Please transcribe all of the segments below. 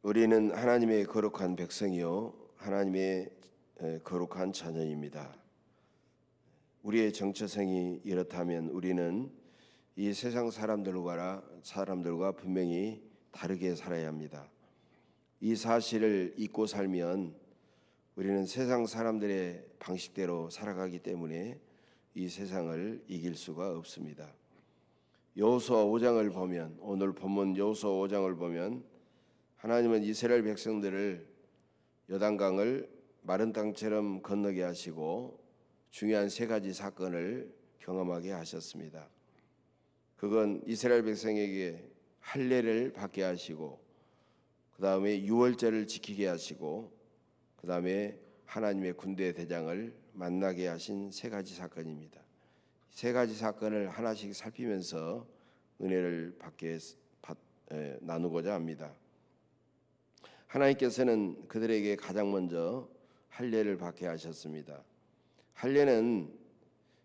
우리는 하나님의 거룩한 백성이요 하나님의 거룩한 자녀입니다. 우리의 정체성이 이렇다면 우리는 이 세상 사람들과 분명히 다르게 살아야 합니다. 이 사실을 잊고 살면 우리는 세상 사람들의 방식대로 살아가기 때문에 이 세상을 이길 수가 없습니다. 여호수아 5장을 보면, 오늘 본문 여호수아 5장을 보면 하나님은 이스라엘 백성들을 요단강을 마른 땅처럼 건너게 하시고 중요한 세 가지 사건을 경험하게 하셨습니다. 그건 이스라엘 백성에게 할례를 받게 하시고, 그 다음에 유월절을 지키게 하시고, 그 다음에 하나님의 군대 대장을 만나게 하신 세 가지 사건입니다. 세 가지 사건을 하나씩 살피면서 은혜를 나누고자 합니다. 하나님께서는 그들에게 가장 먼저 할례를 받게 하셨습니다. 할례는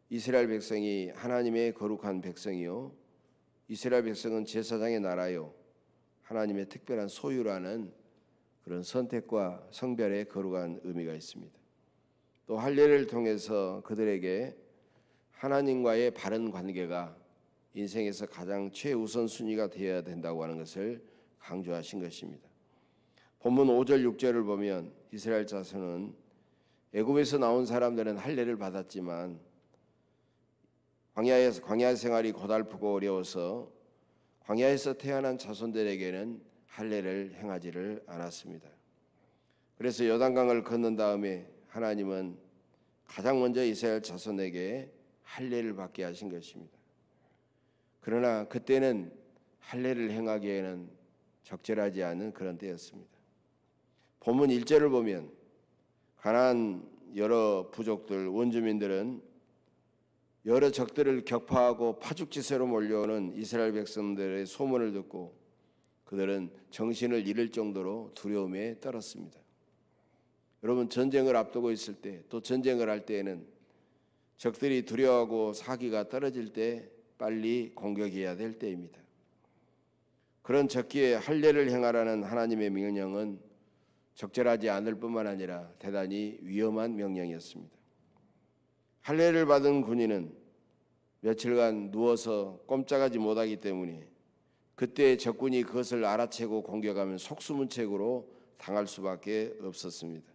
이스라엘 백성이 하나님의 거룩한 백성이요, 이스라엘 백성은 제사장의 나라요, 하나님의 특별한 소유라는 그런 선택과 성별의 거룩한 의미가 있습니다. 또 할례를 통해서 그들에게 하나님과의 바른 관계가 인생에서 가장 최우선 순위가 되어야 된다고 하는 것을 강조하신 것입니다. 본문 5절 6절을 보면 이스라엘 자손은 애굽에서 나온 사람들은 할례를 받았지만 광야 생활이 고달프고 어려워서 광야에서 태어난 자손들에게는 할례를 행하지를 않았습니다. 그래서 요단강을 건넌 다음에 하나님은 가장 먼저 이스라엘 자손에게 할례를 받게 하신 것입니다. 그러나 그때는 할례를 행하기에는 적절하지 않은 그런 때였습니다. 본문 1절을 보면 가나안 여러 부족들, 원주민들은 여러 적들을 격파하고 파죽지세로 몰려오는 이스라엘 백성들의 소문을 듣고 그들은 정신을 잃을 정도로 두려움에 떨었습니다. 여러분, 전쟁을 앞두고 있을 때, 또 전쟁을 할 때에는 적들이 두려워하고 사기가 떨어질 때 빨리 공격해야 될 때입니다. 그런 적기에 할례를 행하라는 하나님의 명령은 적절하지 않을 뿐만 아니라 대단히 위험한 명령이었습니다. 할례를 받은 군인은 며칠간 누워서 꼼짝하지 못하기 때문에 그때 적군이 그것을 알아채고 공격하면 속수무책으로 당할 수밖에 없었습니다.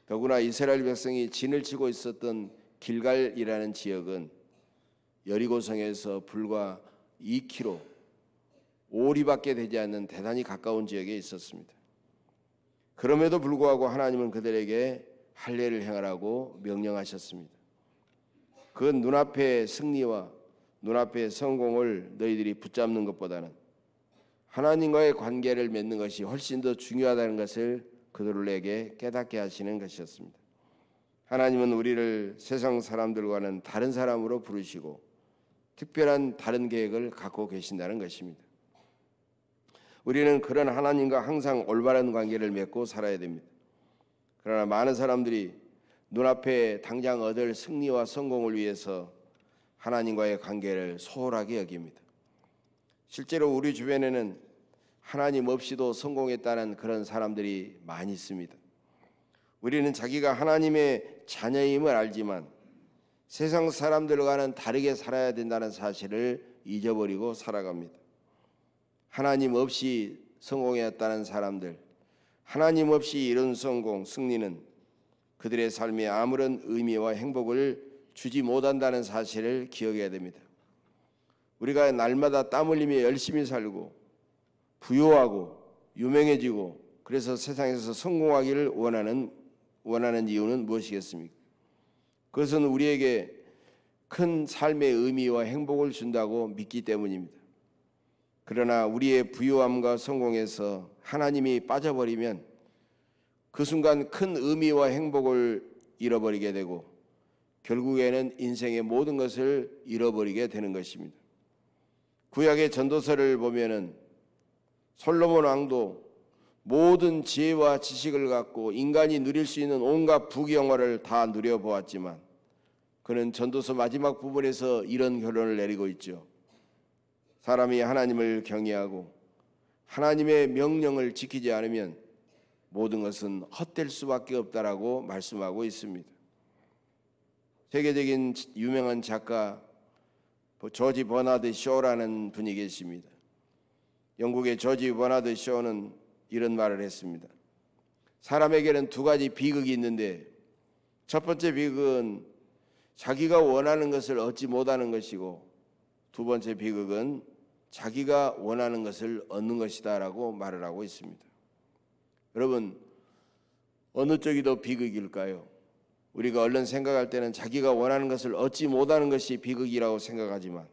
더구나 이스라엘 백성이 진을 치고 있었던 길갈이라는 지역은 여리고성에서 불과 2km, 오리밖에 되지 않는 대단히 가까운 지역에 있었습니다. 그럼에도 불구하고 하나님은 그들에게 할례를 행하라고 명령하셨습니다. 그 눈앞의 승리와 눈앞의 성공을 너희들이 붙잡는 것보다는 하나님과의 관계를 맺는 것이 훨씬 더 중요하다는 것을 그들에게 깨닫게 하시는 것이었습니다. 하나님은 우리를 세상 사람들과는 다른 사람으로 부르시고 특별한 다른 계획을 갖고 계신다는 것입니다. 우리는 그런 하나님과 항상 올바른 관계를 맺고 살아야 됩니다. 그러나 많은 사람들이 눈앞에 당장 얻을 승리와 성공을 위해서 하나님과의 관계를 소홀하게 여깁니다. 실제로 우리 주변에는 하나님 없이도 성공했다는 그런 사람들이 많이 있습니다. 우리는 자기가 하나님의 자녀임을 알지만 세상 사람들과는 다르게 살아야 된다는 사실을 잊어버리고 살아갑니다. 하나님 없이 성공했다는 사람들, 하나님 없이 이룬 성공, 승리는 그들의 삶에 아무런 의미와 행복을 주지 못한다는 사실을 기억해야 됩니다. 우리가 날마다 땀 흘리며 열심히 살고 부유하고 유명해지고 그래서 세상에서 성공하기를 원하는 이유는 무엇이겠습니까? 그것은 우리에게 큰 삶의 의미와 행복을 준다고 믿기 때문입니다. 그러나 우리의 부유함과 성공에서 하나님이 빠져버리면 그 순간 큰 의미와 행복을 잃어버리게 되고 결국에는 인생의 모든 것을 잃어버리게 되는 것입니다. 구약의 전도서를 보면은 솔로몬 왕도 모든 지혜와 지식을 갖고 인간이 누릴 수 있는 온갖 부귀영화를 다 누려보았지만 그는 전도서 마지막 부분에서 이런 결론을 내리고 있죠. 사람이 하나님을 경외하고 하나님의 명령을 지키지 않으면 모든 것은 헛될 수밖에 없다라고 말씀하고 있습니다. 세계적인 유명한 작가 조지 버나드 쇼라는 분이 계십니다. 영국의 조지 버나드 쇼는 이런 말을 했습니다. 사람에게는 두 가지 비극이 있는데 첫 번째 비극은 자기가 원하는 것을 얻지 못하는 것이고 두 번째 비극은 자기가 원하는 것을 얻는 것이다 라고 말을 하고 있습니다. 여러분, 어느 쪽이 더 비극일까요? 우리가 얼른 생각할 때는 자기가 원하는 것을 얻지 못하는 것이 비극이라고 생각하지만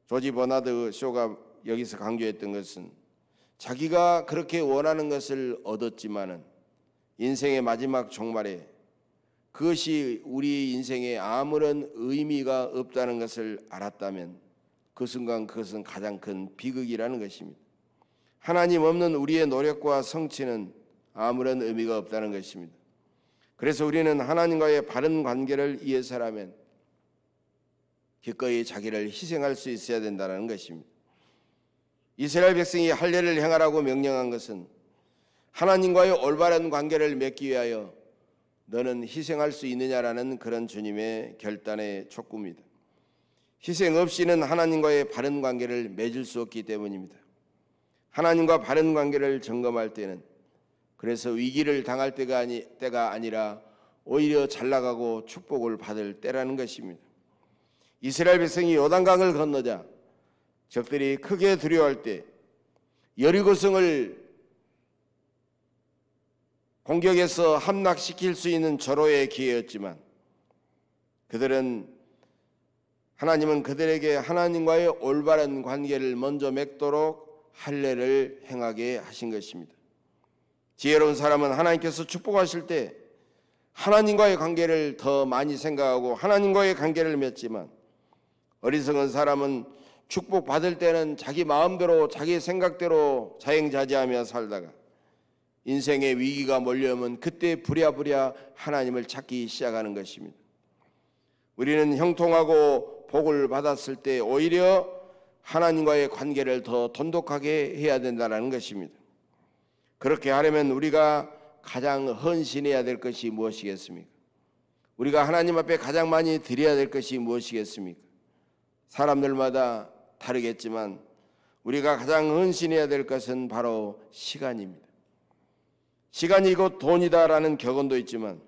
조지 버나드 쇼가 여기서 강조했던 것은 자기가 그렇게 원하는 것을 얻었지만은 인생의 마지막 종말에 그것이 우리 인생에 아무런 의미가 없다는 것을 알았다면 그 순간 그것은 가장 큰 비극이라는 것입니다. 하나님 없는 우리의 노력과 성취는 아무런 의미가 없다는 것입니다. 그래서 우리는 하나님과의 바른 관계를 위해서라면 기꺼이 자기를 희생할 수 있어야 된다는 것입니다. 이스라엘 백성이 할례를 행하라고 명령한 것은 하나님과의 올바른 관계를 맺기 위하여 너는 희생할 수 있느냐라는 그런 주님의 결단의 촉구입니다. 희생 없이는 하나님과의 바른 관계를 맺을 수 없기 때문입니다. 하나님과 바른 관계를 점검할 때는 그래서 위기를 당할 때가 아니라 오히려 잘나가고 축복을 받을 때라는 것입니다. 이스라엘 백성이 요단강을 건너자 적들이 크게 두려워할 때 여리고성을 공격해서 함락시킬 수 있는 절호의 기회였지만 하나님은 그들에게 하나님과의 올바른 관계를 먼저 맺도록 할례를 행하게 하신 것입니다. 지혜로운 사람은 하나님께서 축복하실 때 하나님과의 관계를 더 많이 생각하고 하나님과의 관계를 맺지만 어리석은 사람은 축복받을 때는 자기 마음대로 자기 생각대로 자행자재하며 살다가 인생의 위기가 몰려오면 그때 부랴부랴 하나님을 찾기 시작하는 것입니다. 우리는 형통하고 복을 받았을 때 오히려 하나님과의 관계를 더 돈독하게 해야 된다는 것입니다. 그렇게 하려면 우리가 가장 헌신해야 될 것이 무엇이겠습니까? 우리가 하나님 앞에 가장 많이 드려야 될 것이 무엇이겠습니까? 사람들마다 다르겠지만 우리가 가장 헌신해야 될 것은 바로 시간입니다. 시간이 곧 돈이다라는 격언도 있지만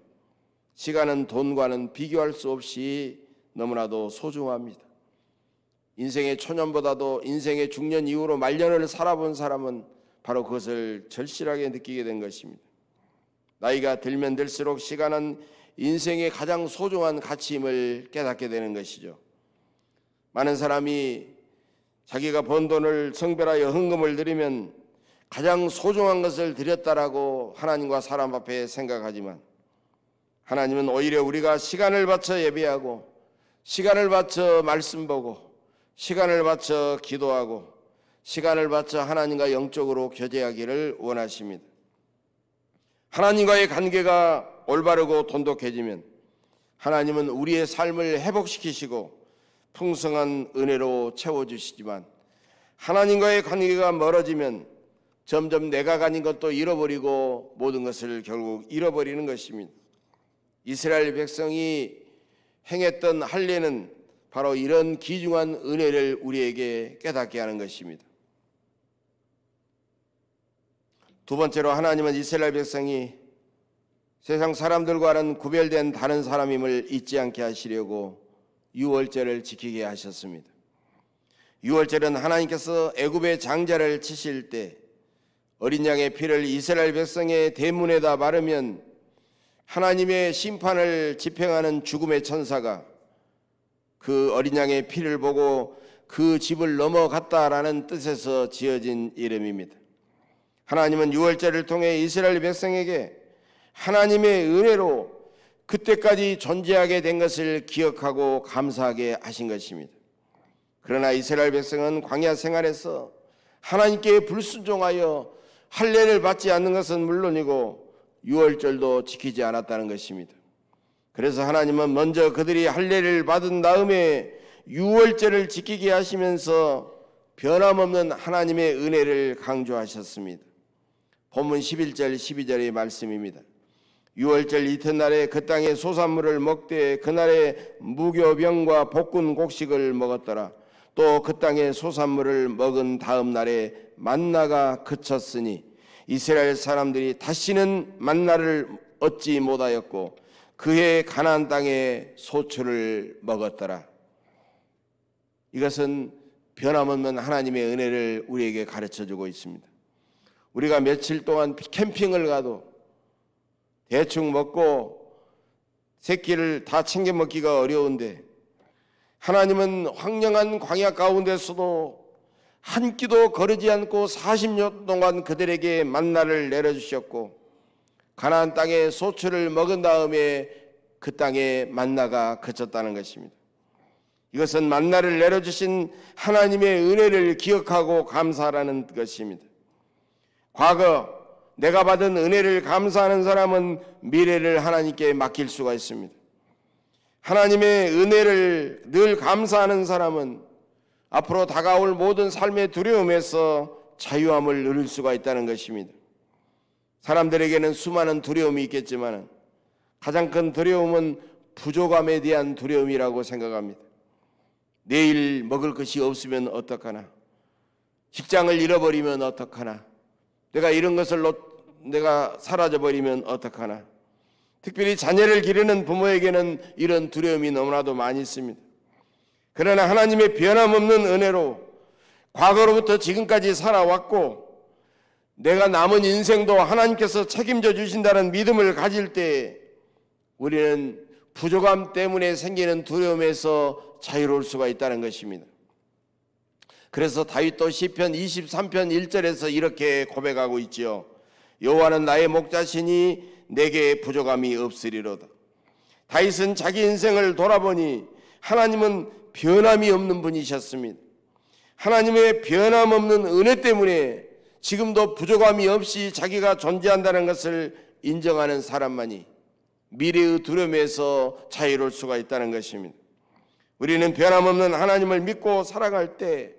시간은 돈과는 비교할 수 없이 너무나도 소중합니다. 인생의 초년보다도 인생의 중년 이후로 말년을 살아본 사람은 바로 그것을 절실하게 느끼게 된 것입니다. 나이가 들면 들수록 시간은 인생의 가장 소중한 가치임을 깨닫게 되는 것이죠. 많은 사람이 자기가 번 돈을 성별하여 헌금을 드리면 가장 소중한 것을 드렸다라고 하나님과 사람 앞에 생각하지만 하나님은 오히려 우리가 시간을 바쳐 예배하고 시간을 바쳐 말씀 보고 시간을 바쳐 기도하고 시간을 바쳐 하나님과 영적으로 교제하기를 원하십니다. 하나님과의 관계가 올바르고 돈독해지면 하나님은 우리의 삶을 회복시키시고 풍성한 은혜로 채워주시지만 하나님과의 관계가 멀어지면 점점 내가 가진 것도 잃어버리고 모든 것을 결국 잃어버리는 것입니다. 이스라엘 백성이 행했던 할례는 바로 이런 귀중한 은혜를 우리에게 깨닫게 하는 것입니다. 두 번째로 하나님은 이스라엘 백성이 세상 사람들과는 구별된 다른 사람임을 잊지 않게 하시려고 유월절을 지키게 하셨습니다. 유월절은 하나님께서 애굽의 장자를 치실 때 어린 양의 피를 이스라엘 백성의 대문에다 바르면 하나님의 심판을 집행하는 죽음의 천사가 그 어린 양의 피를 보고 그 집을 넘어갔다라는 뜻에서 지어진 이름입니다. 하나님은 유월절을 통해 이스라엘 백성에게 하나님의 은혜로 그때까지 존재하게 된 것을 기억하고 감사하게 하신 것입니다. 그러나 이스라엘 백성은 광야 생활에서 하나님께 불순종하여 할례를 받지 않는 것은 물론이고 유월절도 지키지 않았다는 것입니다. 그래서 하나님은 먼저 그들이 할례를 받은 다음에 유월절을 지키게 하시면서 변함없는 하나님의 은혜를 강조하셨습니다. 본문 11절 12절의 말씀입니다. 유월절 이튿날에 그 땅의 소산물을 먹되 그날에 무교병과 볶은 곡식을 먹었더라. 또 그 땅의 소산물을 먹은 다음 날에 만나가 그쳤으니 이스라엘 사람들이 다시는 만나를 얻지 못하였고 그해 가나안 땅의 소출을 먹었더라. 이것은 변함없는 하나님의 은혜를 우리에게 가르쳐주고 있습니다. 우리가 며칠 동안 캠핑을 가도 대충 먹고 새끼를 다 챙겨 먹기가 어려운데 하나님은 황량한 광야 가운데서도 한 끼도 거르지 않고 40년 동안 그들에게 만나를 내려주셨고 가나안 땅에 소출을 먹은 다음에 그 땅에 만나가 그쳤다는 것입니다. 이것은 만나를 내려주신 하나님의 은혜를 기억하고 감사하라는 것입니다. 과거 내가 받은 은혜를 감사하는 사람은 미래를 하나님께 맡길 수가 있습니다. 하나님의 은혜를 늘 감사하는 사람은 앞으로 다가올 모든 삶의 두려움에서 자유함을 누릴 수가 있다는 것입니다. 사람들에게는 수많은 두려움이 있겠지만 가장 큰 두려움은 부족함에 대한 두려움이라고 생각합니다. 내일 먹을 것이 없으면 어떡하나? 직장을 잃어버리면 어떡하나? 내가 이런 것을 내가 사라져버리면 어떡하나? 특별히 자녀를 기르는 부모에게는 이런 두려움이 너무나도 많이 있습니다. 그러나 하나님의 변함없는 은혜로 과거로부터 지금까지 살아왔고 내가 남은 인생도 하나님께서 책임져 주신다는 믿음을 가질 때 우리는 부족함 때문에 생기는 두려움에서 자유로울 수가 있다는 것입니다. 그래서 다윗도 시편 23편 1절에서 이렇게 고백하고 있지요. 여호와는 나의 목자시니 내게 부족함이 없으리로다. 다윗은 자기 인생을 돌아보니 하나님은 변함이 없는 분이셨습니다. 하나님의 변함없는 은혜 때문에 지금도 부족함이 없이 자기가 존재한다는 것을 인정하는 사람만이 미래의 두려움에서 자유로울 수가 있다는 것입니다. 우리는 변함없는 하나님을 믿고 살아갈 때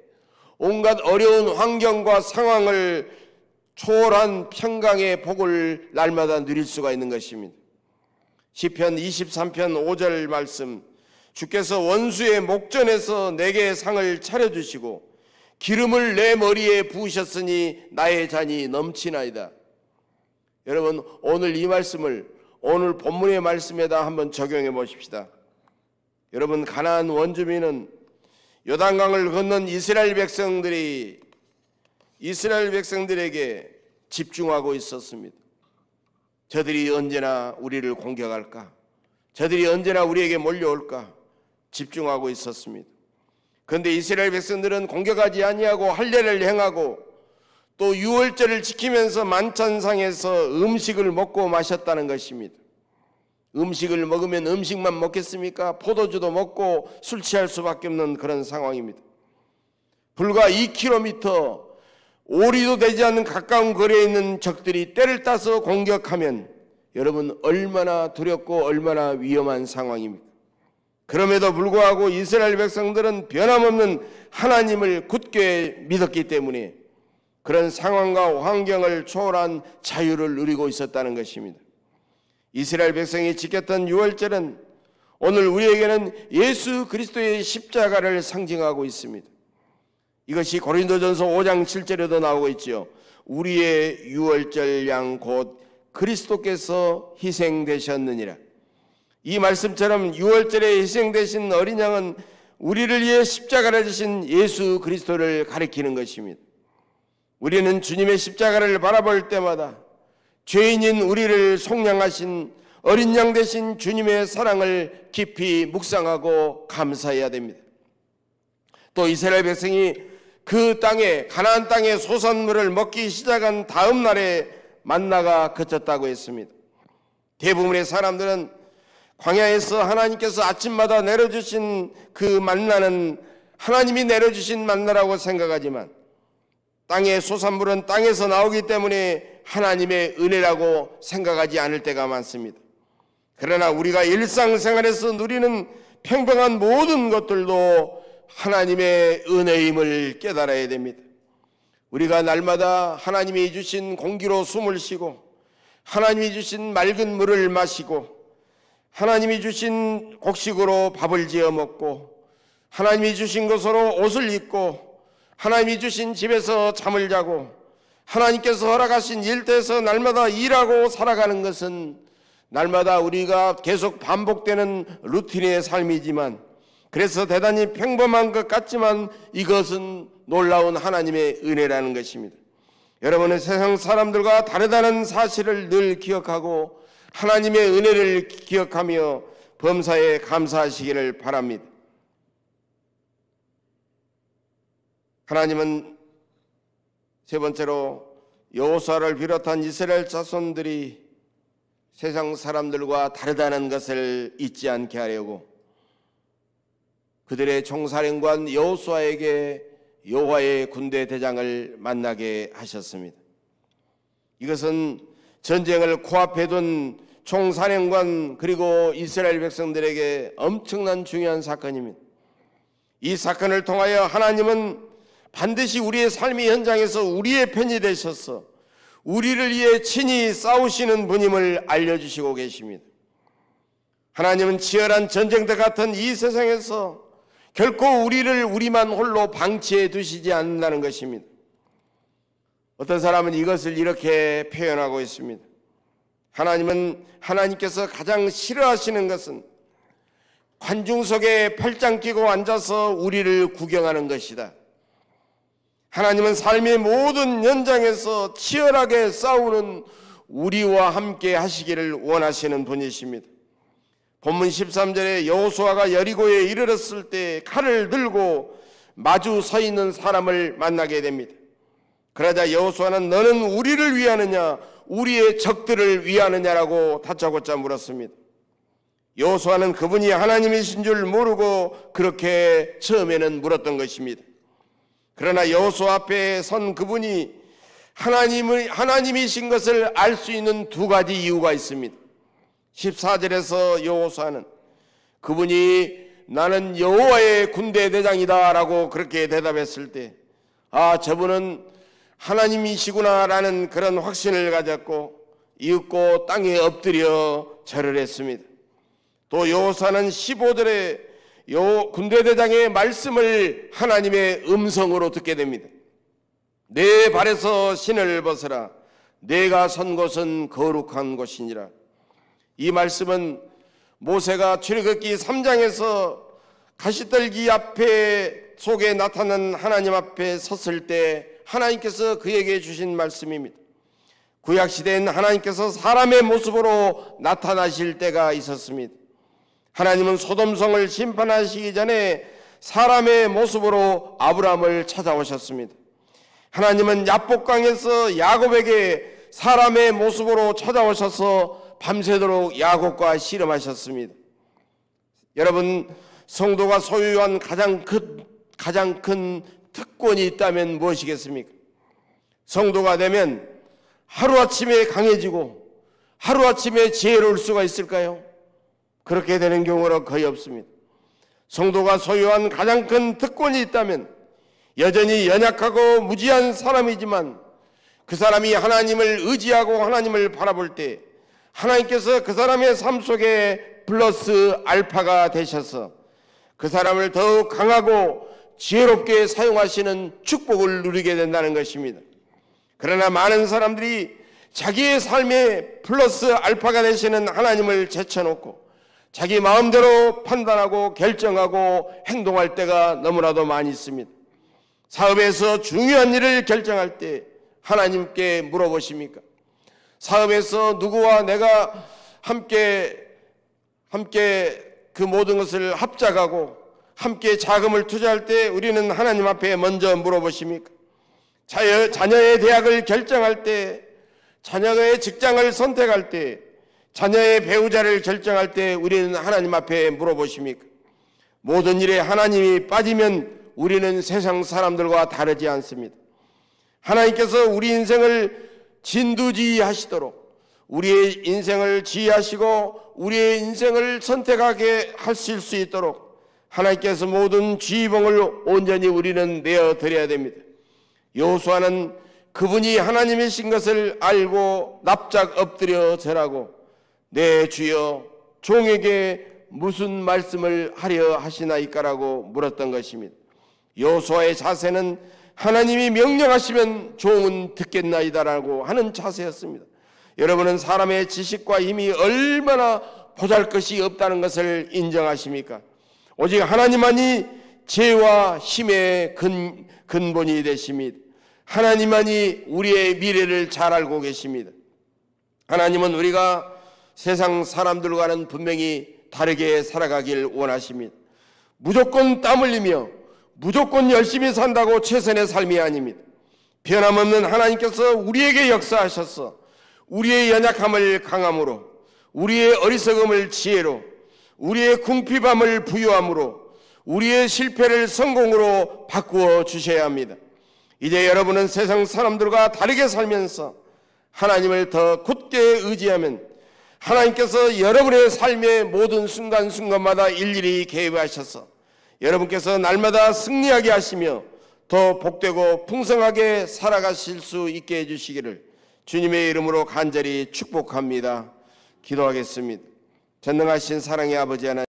온갖 어려운 환경과 상황을 초월한 평강의 복을 날마다 누릴 수가 있는 것입니다. 시편 23편 5절 말씀, 주께서 원수의 목전에서 내게 상을 차려주시고 기름을 내 머리에 부으셨으니 나의 잔이 넘치나이다. 여러분, 오늘 이 말씀을 오늘 본문의 말씀에다 한번 적용해 보십시다. 여러분, 가나안 원주민은 요단강을 건넌 이스라엘 백성들에게 집중하고 있었습니다. 저들이 언제나 우리를 공격할까? 저들이 언제나 우리에게 몰려올까? 집중하고 있었습니다. 그런데 이스라엘 백성들은 공격하지 아니하고 할례를 행하고 또 유월절을 지키면서 만찬상에서 음식을 먹고 마셨다는 것입니다. 음식을 먹으면 음식만 먹겠습니까? 포도주도 먹고 술 취할 수밖에 없는 그런 상황입니다. 불과 2km 오리도 되지 않는 가까운 거리에 있는 적들이 때를 따서 공격하면 여러분 얼마나 두렵고 얼마나 위험한 상황입니까? 그럼에도 불구하고 이스라엘 백성들은 변함없는 하나님을 굳게 믿었기 때문에 그런 상황과 환경을 초월한 자유를 누리고 있었다는 것입니다. 이스라엘 백성이 지켰던 유월절은 오늘 우리에게는 예수 그리스도의 십자가를 상징하고 있습니다. 이것이 고린도전서 5장 7절에도 나오고 있죠. 우리의 유월절 양 곧 그리스도께서 희생되셨느니라. 이 말씀처럼 유월절에 희생되신 어린 양은 우리를 위해 십자가를 지신 예수 그리스도를 가리키는 것입니다. 우리는 주님의 십자가를 바라볼 때마다 죄인인 우리를 속량하신 어린 양 되신 주님의 사랑을 깊이 묵상하고 감사해야 됩니다. 또 이스라엘 백성이 그 땅에 가나안 땅의 소산물을 먹기 시작한 다음 날에 만나가 그쳤다고 했습니다. 대부분의 사람들은 광야에서 하나님께서 아침마다 내려주신 그 만나는 하나님이 내려주신 만나라고 생각하지만 땅의 소산물은 땅에서 나오기 때문에 하나님의 은혜라고 생각하지 않을 때가 많습니다. 그러나 우리가 일상생활에서 누리는 평범한 모든 것들도 하나님의 은혜임을 깨달아야 됩니다. 우리가 날마다 하나님이 주신 공기로 숨을 쉬고 하나님이 주신 맑은 물을 마시고 하나님이 주신 곡식으로 밥을 지어 먹고 하나님이 주신 것으로 옷을 입고 하나님이 주신 집에서 잠을 자고 하나님께서 허락하신 일터에서 날마다 일하고 살아가는 것은 날마다 우리가 계속 반복되는 루틴의 삶이지만, 그래서 대단히 평범한 것 같지만 이것은 놀라운 하나님의 은혜라는 것입니다. 여러분은 세상 사람들과 다르다는 사실을 늘 기억하고 하나님의 은혜를 기억하며 범사에 감사하시기를 바랍니다. 하나님은 세 번째로 여호수아를 비롯한 이스라엘 자손들이 세상 사람들과 다르다는 것을 잊지 않게 하려고 그들의 총사령관 여호수아에게 여호와의 군대 대장을 만나게 하셨습니다. 이것은 전쟁을 코앞에 둔 총사령관 그리고 이스라엘 백성들에게 엄청난 중요한 사건입니다. 이 사건을 통하여 하나님은 반드시 우리의 삶의 현장에서 우리의 편이 되셔서 우리를 위해 친히 싸우시는 분임을 알려주시고 계십니다. 하나님은 치열한 전쟁터 같은 이 세상에서 결코 우리를 우리만 홀로 방치해 두시지 않는다는 것입니다. 어떤 사람은 이것을 이렇게 표현하고 있습니다. 하나님께서 가장 싫어하시는 것은 관중석에 팔짱 끼고 앉아서 우리를 구경하는 것이다. 하나님은 삶의 모든 현장에서 치열하게 싸우는 우리와 함께 하시기를 원하시는 분이십니다. 본문 13절에 여호수아가 여리고에 이르렀을 때 칼을 들고 마주 서 있는 사람을 만나게 됩니다. 그러자 여호수아는 너는 우리를 위하느냐 우리의 적들을 위하느냐라고 다짜고짜 물었습니다. 여호수아는 그분이 하나님이신 줄 모르고 그렇게 처음에는 물었던 것입니다. 그러나 여호수아 앞에 선 그분이 하나님이신 것을 알 수 있는 두 가지 이유가 있습니다. 14절에서 여호수아는 그분이 나는 여호와의 군대 대장이다 라고 그렇게 대답했을 때 저분은 하나님이시구나 라는 그런 확신을 가졌고 이윽고 땅에 엎드려 절을 했습니다. 또 여호수아는 15절에 군대 대장의 말씀을 하나님의 음성으로 듣게 됩니다. 내 발에서 신을 벗어라. 내가 선 곳은 거룩한 곳이니라. 이 말씀은 모세가 출애굽기 3장에서 가시떨기 속에 나타난 하나님 앞에 섰을 때 하나님께서 그에게 주신 말씀입니다. 구약시대엔 하나님께서 사람의 모습으로 나타나실 때가 있었습니다. 하나님은 소돔성을 심판하시기 전에 사람의 모습으로 아브라함을 찾아오셨습니다. 하나님은 야복강에서 야곱에게 사람의 모습으로 찾아오셔서 밤새도록 야곱과 씨름하셨습니다. 여러분, 성도가 소유한 가장 큰 특권이 있다면 무엇이겠습니까? 성도가 되면 하루아침에 강해지고 하루아침에 지혜로울 수가 있을까요? 그렇게 되는 경우는 거의 없습니다. 성도가 소유한 가장 큰 특권이 있다면 여전히 연약하고 무지한 사람이지만 그 사람이 하나님을 의지하고 하나님을 바라볼 때 하나님께서 그 사람의 삶 속에 플러스 알파가 되셔서 그 사람을 더욱 강하고 지혜롭게 사용하시는 축복을 누리게 된다는 것입니다. 그러나 많은 사람들이 자기의 삶에 플러스 알파가 되시는 하나님을 제쳐놓고 자기 마음대로 판단하고 결정하고 행동할 때가 너무나도 많이 있습니다. 사업에서 중요한 일을 결정할 때 하나님께 물어보십니까? 사업에서 누구와 내가 함께 그 모든 것을 합작하고 함께 자금을 투자할 때 우리는 하나님 앞에 먼저 물어보십니까? 자녀의 대학을 결정할 때, 자녀의 직장을 선택할 때, 자녀의 배우자를 결정할 때 우리는 하나님 앞에 물어보십니까? 모든 일에 하나님이 빠지면 우리는 세상 사람들과 다르지 않습니다. 하나님께서 우리 인생을 진두지휘하시도록 우리의 인생을 지휘하시고 우리의 인생을 선택하게 하실 수 있도록 하나님께서 모든 지휘봉을 온전히 우리는 내어드려야 됩니다. 여호수아는 그분이 하나님이신 것을 알고 납작 엎드려 절하고 내 주여 종에게 무슨 말씀을 하려 하시나이까라고 물었던 것입니다. 여호수아의 자세는 하나님이 명령하시면 종은 듣겠나이다라고 하는 자세였습니다. 여러분은 사람의 지식과 힘이 얼마나 보잘것이 없다는 것을 인정하십니까? 오직 하나님만이 지혜와 힘의 근본이 되십니다. 하나님만이 우리의 미래를 잘 알고 계십니다. 하나님은 우리가 세상 사람들과는 분명히 다르게 살아가길 원하십니다. 무조건 땀 흘리며 무조건 열심히 산다고 최선의 삶이 아닙니다. 변함없는 하나님께서 우리에게 역사하셔서 우리의 연약함을 강함으로, 우리의 어리석음을 지혜로, 우리의 궁핍함을 부유함으로, 우리의 실패를 성공으로 바꾸어 주셔야 합니다. 이제 여러분은 세상 사람들과 다르게 살면서 하나님을 더 굳게 의지하면 하나님께서 여러분의 삶의 모든 순간순간마다 일일이 개입하셔서 여러분께서 날마다 승리하게 하시며 더 복되고 풍성하게 살아가실 수 있게 해주시기를 주님의 이름으로 간절히 축복합니다. 기도하겠습니다. 전능하신 사랑의 아버지 하나님,